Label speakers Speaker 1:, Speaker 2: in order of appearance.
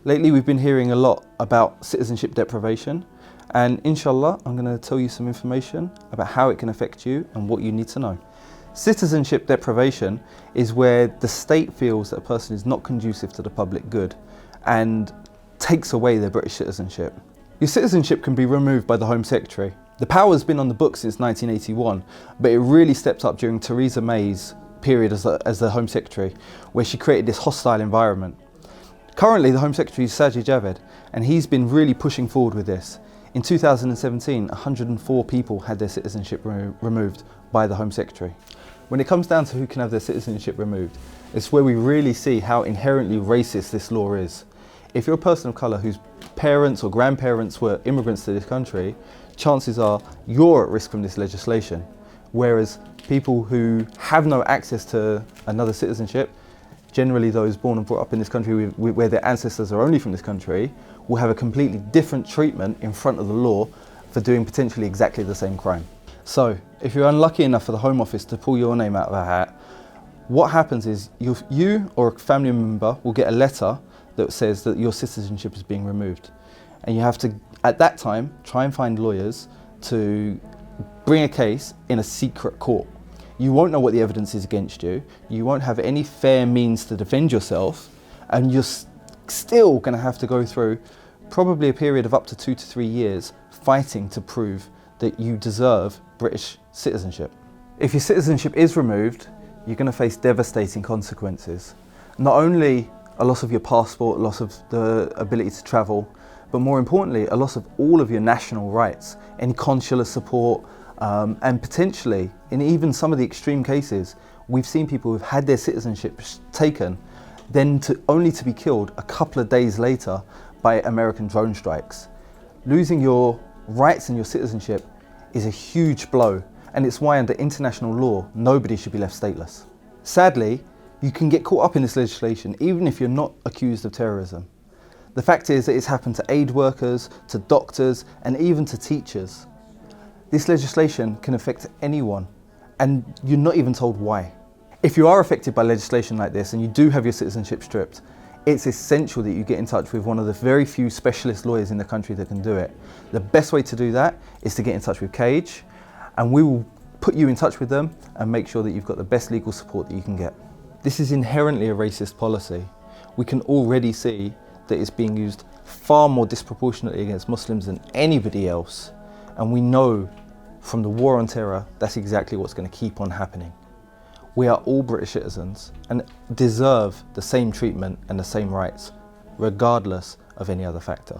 Speaker 1: Lately we've been hearing a lot about citizenship deprivation, and inshallah I'm going to tell you some information about how it can affect you and what you need to know. Citizenship deprivation is where the state feels that a person is not conducive to the public good and takes away their British citizenship. Your citizenship can be removed by the Home Secretary. The power has been on the books since 1981, but it really stepped up during Theresa May's period as the Home Secretary, where she created this hostile environment. Currently, the Home Secretary is Sajid Javid, and he's been really pushing forward with this. In 2017, 104 people had their citizenship removed by the Home Secretary. When it comes down to who can have their citizenship removed, it's where we really see how inherently racist this law is. If you're a person of colour whose parents or grandparents were immigrants to this country, chances are you're at risk from this legislation. Whereas people who have no access to another citizenship, generally those born and brought up in this country where their ancestors are only from this country, will have a completely different treatment in front of the law for doing potentially exactly the same crime. So, if you're unlucky enough for the Home Office to pull your name out of a hat, what happens is you or a family member will get a letter that says that your citizenship is being removed. And you have to, at that time, try and find lawyers to bring a case in a secret court. You won't know what the evidence is against you, you won't have any fair means to defend yourself, and you're still going to have to go through probably a period of up to 2 to 3 years fighting to prove that you deserve British citizenship. If your citizenship is removed, you're going to face devastating consequences. Not only a loss of your passport, a loss of the ability to travel, but more importantly, a loss of all of your national rights, any consular support, and potentially, in even some of the extreme cases, we've seen people who've had their citizenship taken, then only to be killed a couple of days later by American drone strikes. Losing your rights and your citizenship is a huge blow, and it's why under international law, nobody should be left stateless. Sadly, you can get caught up in this legislation even if you're not accused of terrorism. The fact is that it's happened to aid workers, to doctors, and even to teachers. This legislation can affect anyone, and you're not even told why. If you are affected by legislation like this and you do have your citizenship stripped, it's essential that you get in touch with one of the very few specialist lawyers in the country that can do it. The best way to do that is to get in touch with Cage, and we will put you in touch with them and make sure that you've got the best legal support that you can get. This is inherently a racist policy. We can already see that it's being used far more disproportionately against Muslims than anybody else. And we know from the war on terror, that's exactly what's going to keep on happening. We are all British citizens and deserve the same treatment and the same rights, regardless of any other factor.